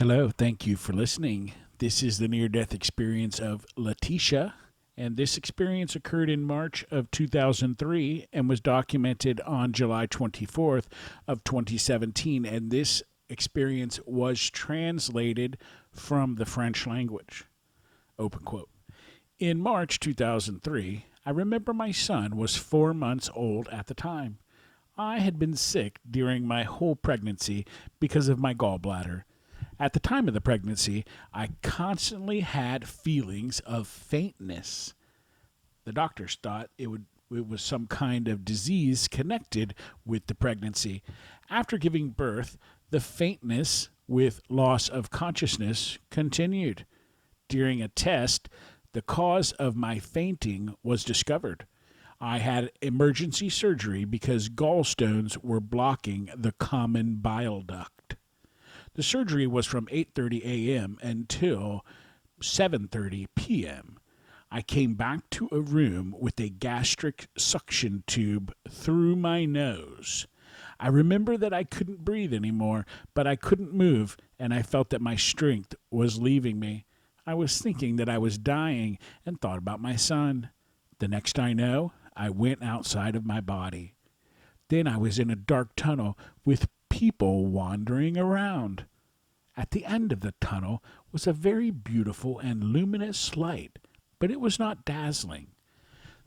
Hello, thank you for listening. This is the near death experience of Laetitia, and this experience occurred in March of 2003 and was documented on July 24th of 2017, and this experience was translated from the French language. Open quote. In March 2003, I remember my son was 4 months old at the time. I had been sick during my whole pregnancy because of my gallbladder. At the time of the pregnancy, I constantly had feelings of faintness. The doctors thought it was some kind of disease connected with the pregnancy. After giving birth, the faintness with loss of consciousness continued. During a test, the cause of my fainting was discovered. I had emergency surgery because gallstones were blocking the common bile duct. The surgery was from 8:30 a.m. until 7:30 p.m. I came back to a room with a gastric suction tube through my nose. I remember that I couldn't breathe anymore, but I couldn't move, and I felt that my strength was leaving me. I was thinking that I was dying and thought about my son. The next I know, I went outside of my body. Then I was in a dark tunnel with people wandering around. At the end of the tunnel was a very beautiful and luminous light, but it was not dazzling.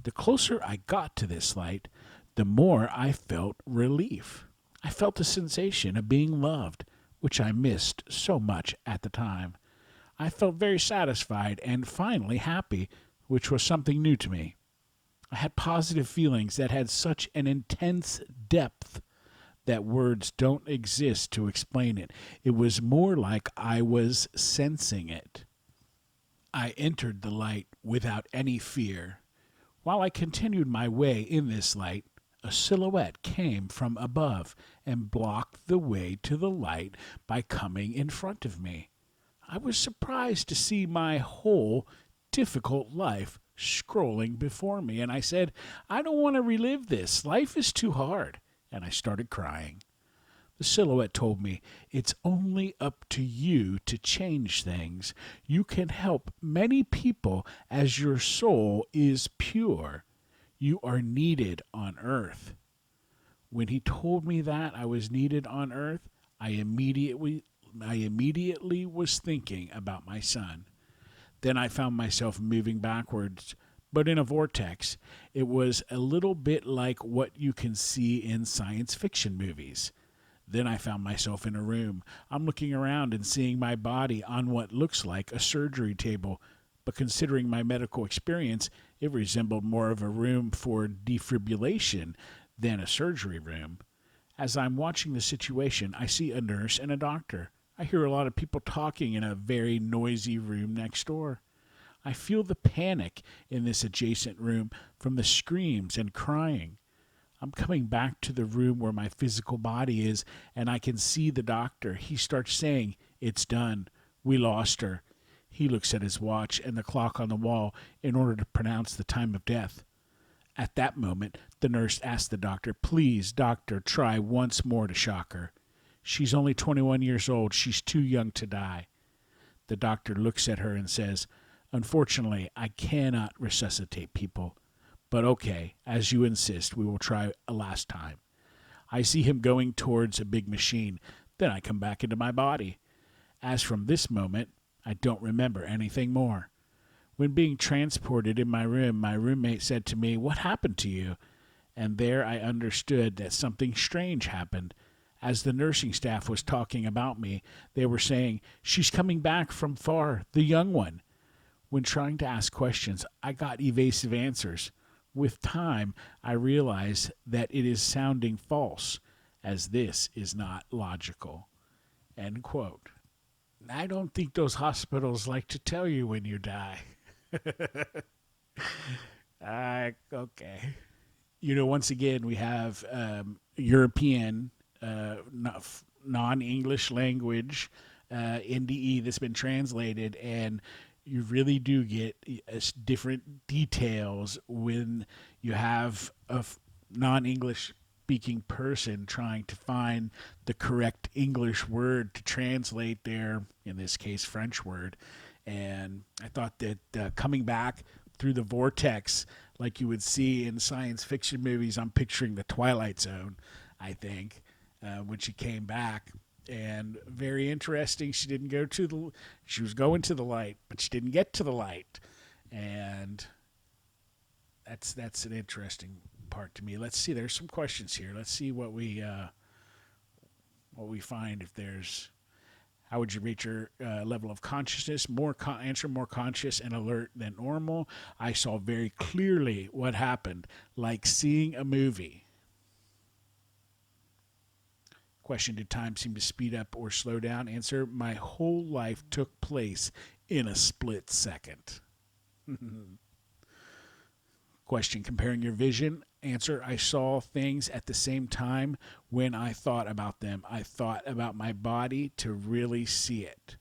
The closer I got to this light, the more I felt relief. I felt the sensation of being loved, which I missed so much at the time. I felt very satisfied and finally happy, which was something new to me. I had positive feelings that had such an intense depth that words don't exist to explain it. It was more like I was sensing it. I entered the light without any fear. While I continued my way in this light, a silhouette came from above and blocked the way to the light by coming in front of me. I was surprised to see my whole difficult life scrolling before me, and I said, I don't want to relive this. Life is too hard. And I started crying. The silhouette told me, it's only up to you to change things. You can help many people as your soul is pure. You are needed on earth. When he told me that I was needed on earth, I immediately was thinking about my son. Then I found myself moving backwards, but in a vortex. It was a little bit like what you can see in science fiction movies. Then I found myself in a room. I'm looking around and seeing my body on what looks like a surgery table, but considering my medical experience, it resembled more of a room for defibrillation than a surgery room. As I'm watching the situation, I see a nurse and a doctor. I hear a lot of people talking in a very noisy room next door. I feel the panic in this adjacent room from the screams and crying. I'm coming back to the room where my physical body is, and I can see the doctor. He starts saying, it's done. We lost her. He looks at his watch and the clock on the wall in order to pronounce the time of death. At that moment, the nurse asked the doctor, please, doctor, try once more to shock her. She's only 21 years old. She's too young to die. The doctor looks at her and says, unfortunately, I cannot resuscitate people. But okay, as you insist, we will try a last time. I see him going towards a big machine. Then I come back into my body. As from this moment, I don't remember anything more. When being transported in my room, my roommate said to me, what happened to you? And there I understood that something strange happened. As the nursing staff was talking about me, they were saying, she's coming back from far, the young one. When trying to ask questions, I got evasive answers. With time, I realized that it is sounding false, as this is not logical. End quote. I don't think those hospitals like to tell you when you die. Okay. Once again, we have European non-English language NDE that's been translated, and you really do get different details when you have a non-English speaking person trying to find the correct English word to translate their, in this case, French word. And I thought that coming back through the vortex, like you would see in science fiction movies, I'm picturing the Twilight Zone, I think, when she came back. And very interesting. She was going to the light, but she didn't get to the light. And that's an interesting part to me. Let's see. There's some questions here. Let's see what we find. If there's, how would you rate your level of consciousness? Answer more conscious and alert than normal. I saw very clearly what happened, like seeing a movie. Question: did time seem to speed up or slow down? Answer: my whole life took place in a split second. Question: comparing your vision. Answer: I saw things at the same time when I thought about them. I thought about my body to really see it.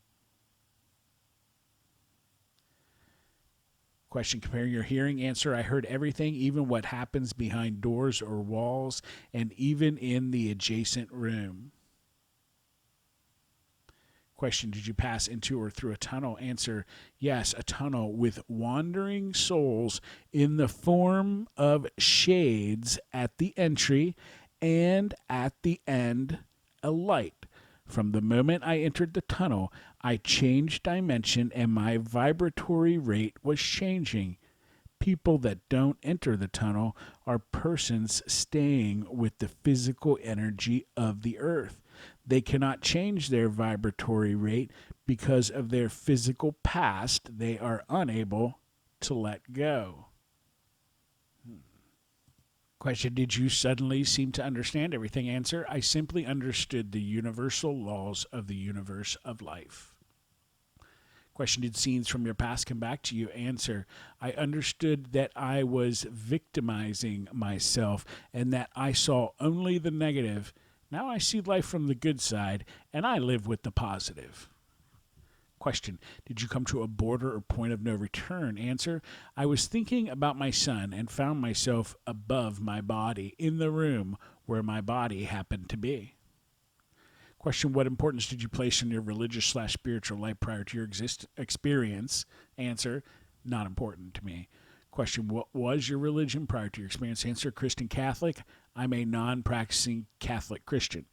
Question: comparing your hearing. Answer: I heard everything, even what happens behind doors or walls, and even in the adjacent room. Question: did you pass into or through a tunnel? Answer: yes, a tunnel with wandering souls in the form of shades at the entry, and at the end, a light. From the moment I entered the tunnel, I changed dimension and my vibratory rate was changing. People that don't enter the tunnel are persons staying with the physical energy of the earth. They cannot change their vibratory rate because of their physical past. They are unable to let go. Question: did you suddenly seem to understand everything? Answer: I simply understood the universal laws of the universe of life. Question: did scenes from your past come back to you? Answer: I understood that I was victimizing myself and that I saw only the negative. Now I see life from the good side and I live with the positive. Question: did you come to a border or point of no return? Answer: I was thinking about my son and found myself above my body in the room where my body happened to be. Question: what importance did you place in your religious/spiritual life prior to your experience? Answer: not important to me. Question: what was your religion prior to your experience? Answer: Christian Catholic. I'm a non-practicing Catholic Christian.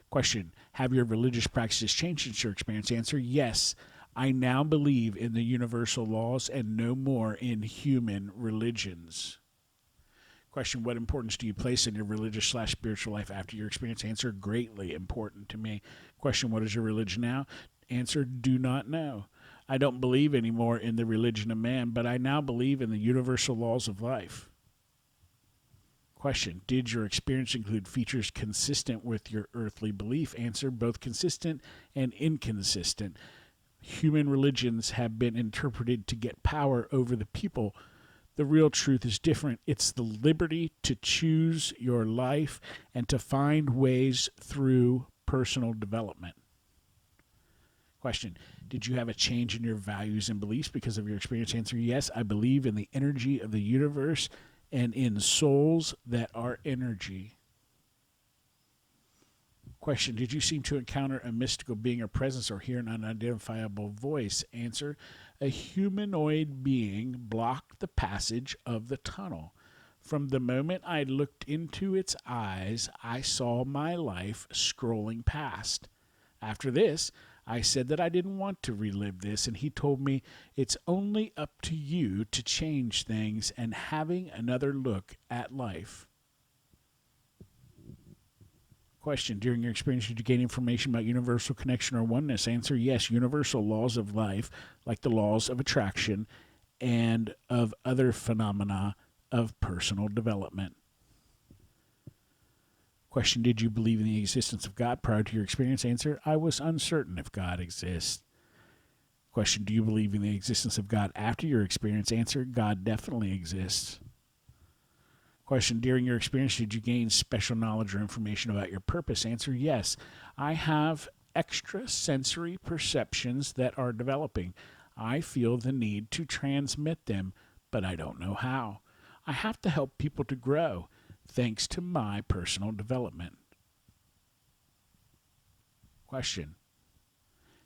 Question: have your religious practices changed since your experience? Answer: yes. I now believe in the universal laws and no more in human religions. Question: what importance do you place in your religious/spiritual life after your experience? Answer: greatly important to me. Question: what is your religion now? Answer: do not know. I don't believe anymore in the religion of man, but I now believe in the universal laws of life. Question: did your experience include features consistent with your earthly belief? Answer: both consistent and inconsistent. Human religions have been interpreted to get power over the people. The real truth is different. It's the liberty to choose your life and to find ways through personal development. Question: did you have a change in your values and beliefs because of your experience? Answer: yes, I believe in the energy of the universe and in souls that are energy. Question: did you seem to encounter a mystical being or presence or hear an unidentifiable voice? Answer: a humanoid being blocked the passage of the tunnel. From the moment I looked into its eyes, I saw my life scrolling past. After this, I said that I didn't want to relive this, and he told me it's only up to you to change things and having another look at life. Question: during your experience, did you gain information about universal connection or oneness? Answer: yes, universal laws of life, like the laws of attraction and of other phenomena of personal development. Question: did you believe in the existence of God prior to your experience? Answer: I was uncertain if God exists. Question: do you believe in the existence of God after your experience? Answer: God definitely exists. Question: during your experience, did you gain special knowledge or information about your purpose? Answer: yes. I have extrasensory perceptions that are developing. I feel the need to transmit them, but I don't know how. I have to help people to grow. thanks to my personal development. Question.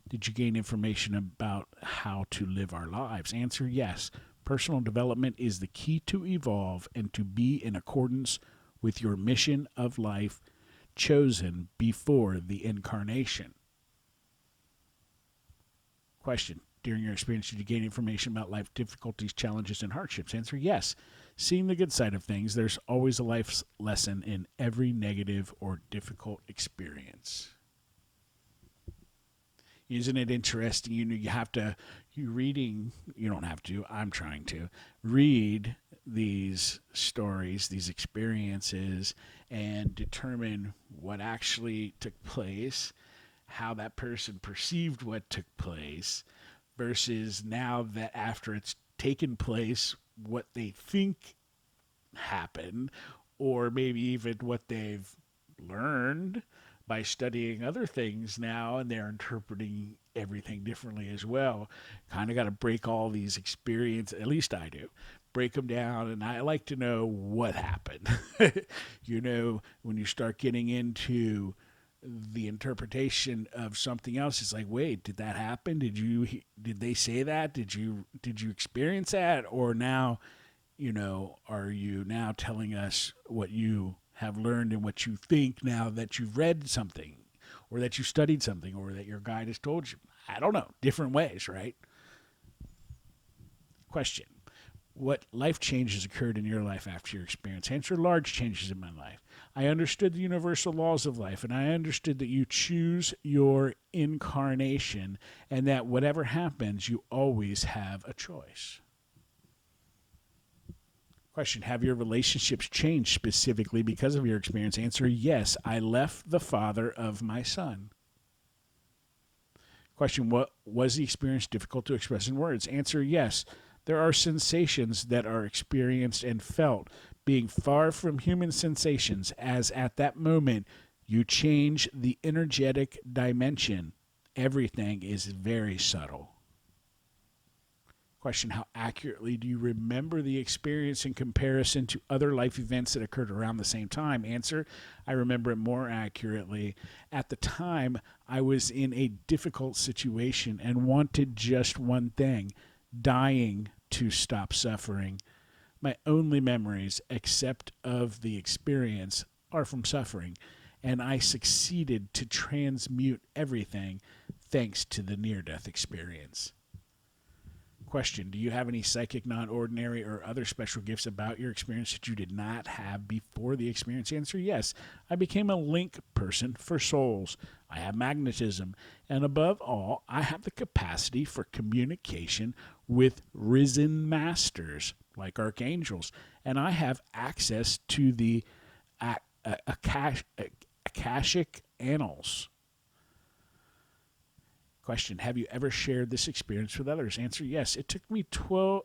Did you gain information about how to live our lives? Answer, yes. Personal development is the key to evolve and to be in accordance with your mission of life chosen before the incarnation. Question. During your experience, did you gain information about life difficulties, challenges, and hardships? Answer, yes. Seeing the good side of things, there's always a life lesson in every negative or difficult experience. Isn't it interesting? I'm trying to read these stories, these experiences, and determine what actually took place, how that person perceived what took place, versus now that after it's taken place, what they think happened, or maybe even what they've learned by studying other things now, and they're interpreting everything differently as well. Kind of got to break all these experiences, at least I do, break them down, and I like to know what happened. When you start getting into the interpretation of something else, it's like, wait, did that happen? Did they say that? Did you experience that? Or now, are you now telling us what you have learned and what you think now that you've read something, or that you studied something, or that your guide has told you? I don't know. Different ways, right? Question. What life changes occurred in your life after your experience? Answer, large changes in my life. I understood the universal laws of life, and I understood that you choose your incarnation, and that whatever happens, you always have a choice. Question. Have your relationships changed specifically because of your experience? Answer, yes. I left the father of my son. Question. What was the experience difficult to express in words? Answer, yes. There are sensations that are experienced and felt, being far from human sensations, as at that moment you change the energetic dimension. Everything is very subtle. Question. How accurately do you remember the experience in comparison to other life events that occurred around the same time? Answer. I remember it more accurately. At the time, I was in a difficult situation and wanted just one thing: dying to stop suffering. My only memories, except of the experience, are from suffering, and I succeeded to transmute everything thanks to the near-death experience. Question. Do you have any psychic, non-ordinary, or other special gifts about your experience that you did not have before the experience? Answer, yes. I became a link person for souls. I have magnetism. And above all, I have the capacity for communication with risen masters, like archangels. And I have access to the Akashic annals. Question. Have you ever shared this experience with others? Answer, yes. It took me 12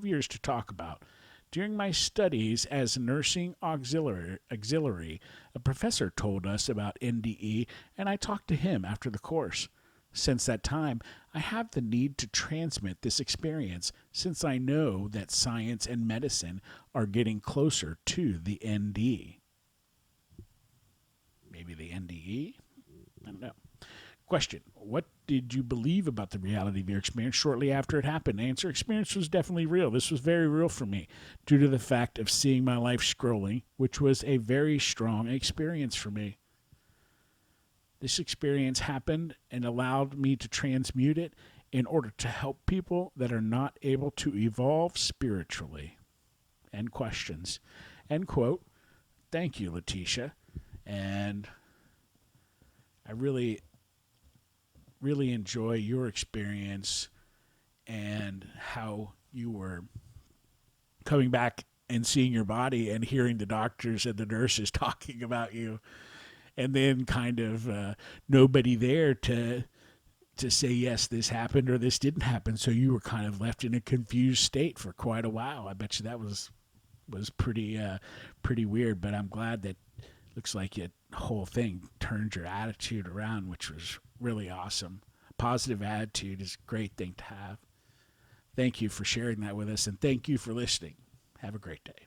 years to talk about. During my studies as nursing auxiliary, a professor told us about NDE, and I talked to him after the course. Since that time, I have the need to transmit this experience, since I know that science and medicine are getting closer to the ND. Maybe the NDE? I don't know. Question. What did you believe about the reality of your experience shortly after it happened? Answer. Experience was definitely real. This was very real for me due to the fact of seeing my life scrolling, which was a very strong experience for me. This experience happened and allowed me to transmute it in order to help people that are not able to evolve spiritually. End questions. End quote. Thank you, Laetitia. And I really enjoy your experience and how you were coming back and seeing your body and hearing the doctors and the nurses talking about you, and then kind of nobody there to say, yes, this happened or this didn't happen. So you were kind of left in a confused state for quite a while. I bet you that was pretty weird, but I'm glad that looks like the whole thing turned your attitude around, which was really awesome. Positive attitude is a great thing to have. Thank you for sharing that with us, and thank you for listening. Have a great day.